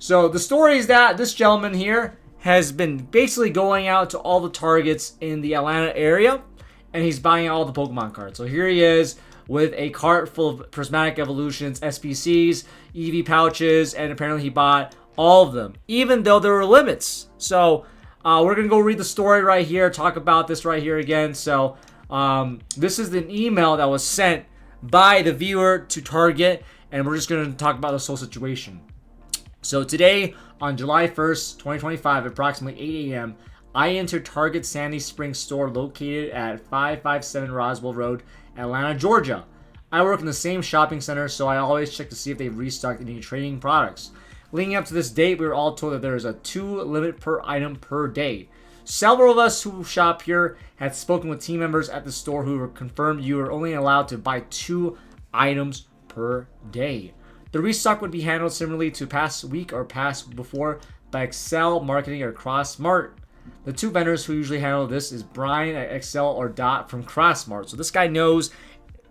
So the story is that this gentleman here has been basically going out to all the Targets in the Atlanta area, and he's buying all the Pokemon cards. So here he is with a cart full of Prismatic Evolutions, SPCs, EV pouches, and apparently he bought all of them, even though there were limits. So we're going to go read the story right here, talk about this right here again. So this is an email that was sent by the viewer to Target, and we're just going to talk about this whole situation. So today, on July 1st, 2025, at approximately 8 a.m., I entered Target Sandy Springs store located at 557 Roswell Road, Atlanta, Georgia. I work in the same shopping center, so I always check to see if they've restocked any trading products. Leading up to this date, we were all told that there is a 2 limit per item per day. Several of us who shop here had spoken with team members at the store who were confirmed you are only allowed to buy 2 items per day. The restock would be handled similarly to past week or past before by Excell Marketing or CrossMart. The 2 vendors who usually handle this is Brian at Excell or Dot from CrossMart. So this guy knows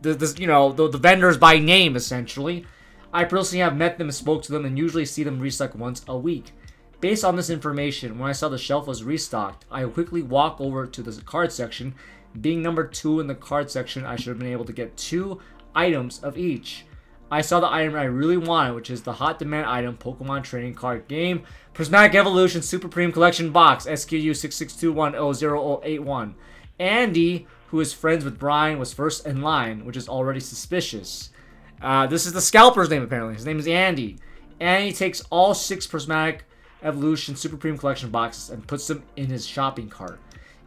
the vendors by name, essentially. I personally have met them and spoke to them and usually see them restock once a week. Based on this information, when I saw the shelf was restocked, I quickly walk over to the card section. Being number 2 in the card section, I should have been able to get 2 items of each. I saw the item I really wanted, which is the hot demand item Pokemon Trading Card Game Prismatic Evolution Super Premium Collection Box SKU 66210081. Andy, who is friends with Brian, was first in line, which is already suspicious. This is the Scalper's name, apparently. His name is Andy. Andy takes all 6 Prismatic Evolution Super Premium Collection boxes and puts them in his shopping cart.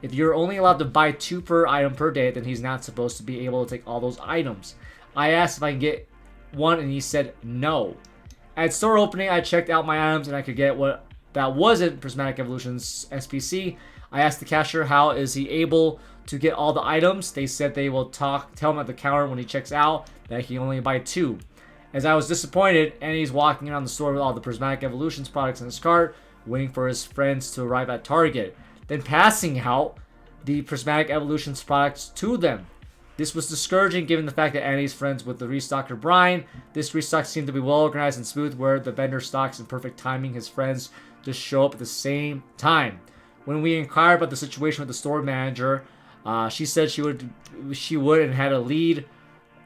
If you're only allowed to buy 2 per item per day, then he's not supposed to be able to take all those items. I asked if I can get 1, and he said no. At store opening, I checked out my items and I could get what that wasn't Prismatic Evolution's SPC. I asked the cashier how is he able to get all the items. They said they will tell him at the counter when he checks out that he can only buy 2. As I was disappointed, and he's walking around the store with all the Prismatic Evolutions products in his cart, waiting for his friends to arrive at Target, then passing out the Prismatic Evolutions products to them. This was discouraging given the fact that Andy's friends with the restocker Brian. This restock seemed to be well organized and smooth, where the vendor stocks in perfect timing. His friends just show up at the same time. When we inquired about the situation with the store manager, she said she would and had a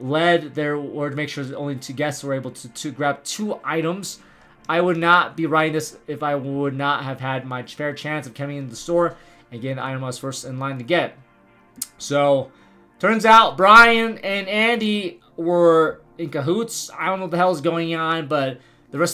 led there or to make sure that only 2 guests were able to grab 2 items. I would not be writing this if I would not have had my fair chance of coming into the store and getting the item I was first in line to get. So turns out Brian and Andy were in cahoots. I don't know what the hell is going on, but the rest of